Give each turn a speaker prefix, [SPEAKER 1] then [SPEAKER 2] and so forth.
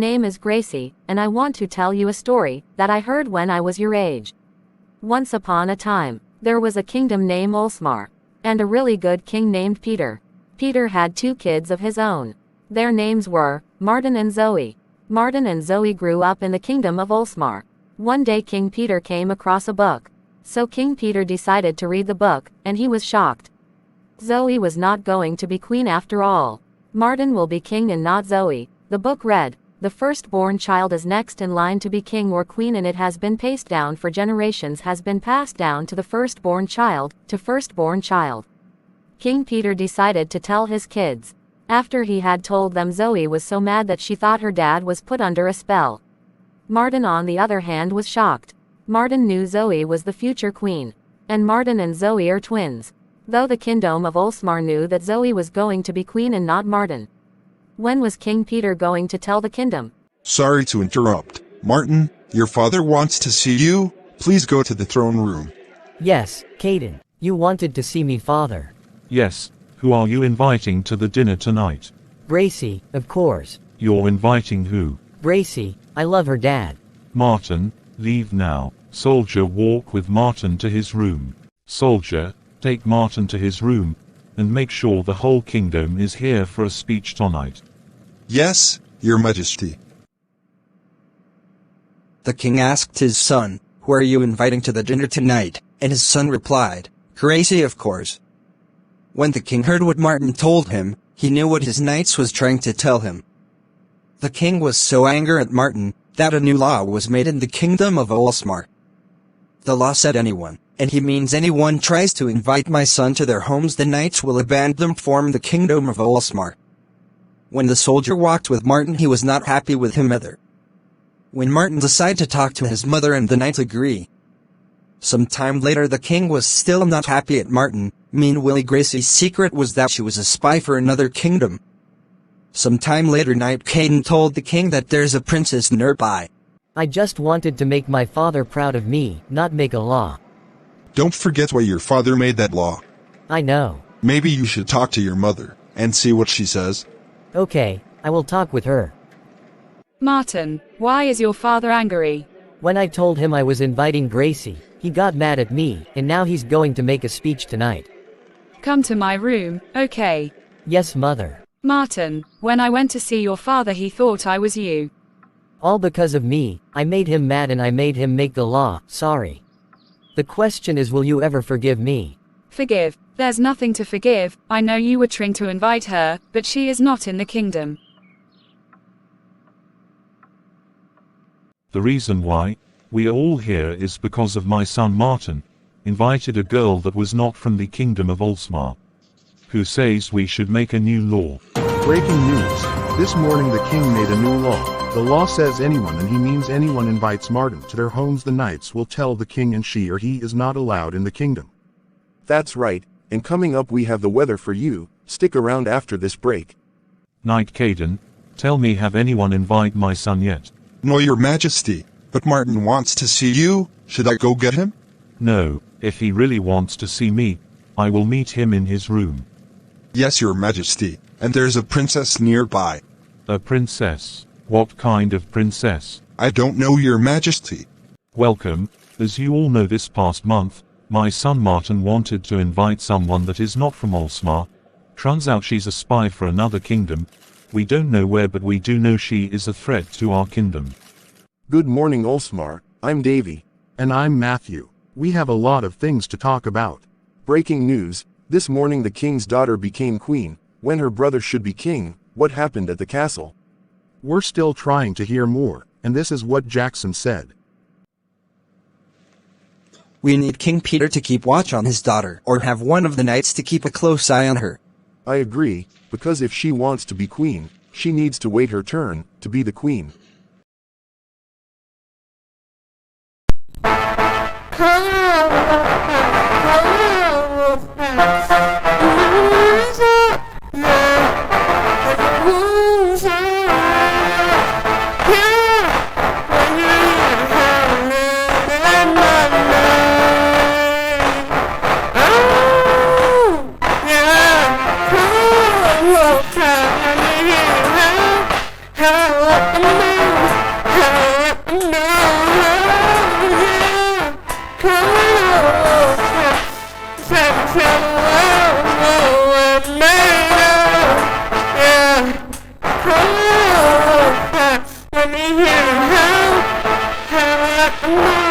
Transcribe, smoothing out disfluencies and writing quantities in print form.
[SPEAKER 1] name is Gracie, and I want to tell you a story that I heard when I was your age. Once upon a time, there was a kingdom named Olsmar, and a really good king named Peter. Peter had 2 kids of his own. Their names were Martin and Zoe. Martin and Zoe grew up in the kingdom of Olsmar. One day King Peter came across a book. So King Peter decided to read the book, and he was shocked. Zoe was not going to be queen after all. Martin will be king and not Zoe. The book read, "The firstborn child is next in line to be king or queen, and it has been passed down for generations, has been passed down to the firstborn child, to firstborn child." King Peter decided to tell his kids. After he had told them, Zoe was so mad that she thought her dad was put under a spell. Martin, on the other hand, was shocked. Martin knew Zoe was the future queen. And Martin and Zoe are twins. Though the kingdom of Olsmar knew that Zoe was going to be queen and not Martin. When was King Peter going to tell the kingdom?
[SPEAKER 2] Sorry to interrupt. Martin, your father wants to see you. Please go to the throne room.
[SPEAKER 3] Yes, Caden. You wanted to see me, father.
[SPEAKER 4] Yes. Who are you inviting to the dinner tonight?
[SPEAKER 3] Gracie, of course.
[SPEAKER 4] You're inviting who?
[SPEAKER 3] Gracie. I love her dad.
[SPEAKER 4] Martin, leave now. Soldier, walk with Martin to his room. Soldier, take Martin to his room, and make sure the whole kingdom is here for a speech tonight.
[SPEAKER 2] Yes, your majesty.
[SPEAKER 5] The king asked his son, "Who are you inviting to the dinner tonight?" And his son replied, "Gracie, of course." When the king heard what Martin told him, he knew what his knights was trying to tell him. The king was so angry at Martin, that a new law was made in the kingdom of Olsmar. The law said anyone, and he means anyone, tries to invite my son to their homes, the knights will abandon them from the kingdom of Olsmar. When the soldier walked with Martin, he was not happy with him either. When Martin decided to talk to his mother and the knights agree. Some time later the king was still not happy at Martin. Meanwhile, Gracie's secret was that she was a spy for another kingdom. Some time later, Knight Caden told the king that there's a princess nearby.
[SPEAKER 3] I just wanted to make my father proud of me, not make a law.
[SPEAKER 2] Don't forget why your father made that law.
[SPEAKER 3] I know.
[SPEAKER 2] Maybe you should talk to your mother, and see what she says.
[SPEAKER 3] Okay, I will talk with her.
[SPEAKER 6] Martin, why is your father angry?
[SPEAKER 3] When I told him I was inviting Gracie, he got mad at me, and now he's going to make a speech tonight.
[SPEAKER 6] Come to my room, okay?
[SPEAKER 3] Yes, mother.
[SPEAKER 6] Martin, when I went to see your father, he thought I was you.
[SPEAKER 3] All because of me. I made him mad and I made him make the law. Sorry. The question is, will you ever forgive me?
[SPEAKER 6] Forgive? There's nothing to forgive. I know you were trying to invite her, but she is not in the kingdom.
[SPEAKER 4] The reason why we are all here is because of my son Martin invited a girl that was not from the kingdom of Olsmar, who says we should make a new law.
[SPEAKER 7] Breaking news. This morning the king made a new law. The law says anyone, and he means anyone, invites Martin to their homes, the knights will tell the king and she or he is not allowed in the kingdom.
[SPEAKER 8] That's right, and coming up we have the weather for you. Stick around after this break.
[SPEAKER 4] Knight Caden, tell me, have anyone invite my son yet?
[SPEAKER 2] No, your majesty, but Martin wants to see you. Should I go get him?
[SPEAKER 4] No, if he really wants to see me, I will meet him in his room.
[SPEAKER 2] Yes, your majesty, and there's a princess nearby.
[SPEAKER 4] A princess? What kind of princess?
[SPEAKER 2] I don't know, your majesty.
[SPEAKER 4] Welcome. As you all know, this past month, my son Martin wanted to invite someone that is not from Olsmar. Turns out she's a spy for another kingdom. We don't know where, but we do know she is a threat to our kingdom.
[SPEAKER 8] Good morning, Olsmar. I'm Davy.
[SPEAKER 7] And I'm Matthew. We have a lot of things to talk about.
[SPEAKER 8] Breaking news. This morning the king's daughter became queen, when her brother should be king. What happened at the castle?
[SPEAKER 7] We're still trying to hear more, and this is what Jackson said.
[SPEAKER 5] We need King Peter to keep watch on his daughter, or have one of the knights to keep a close eye on her.
[SPEAKER 8] I agree, because if she wants to be queen, she needs to wait her turn to be the queen.
[SPEAKER 9] Hello, Let me hear how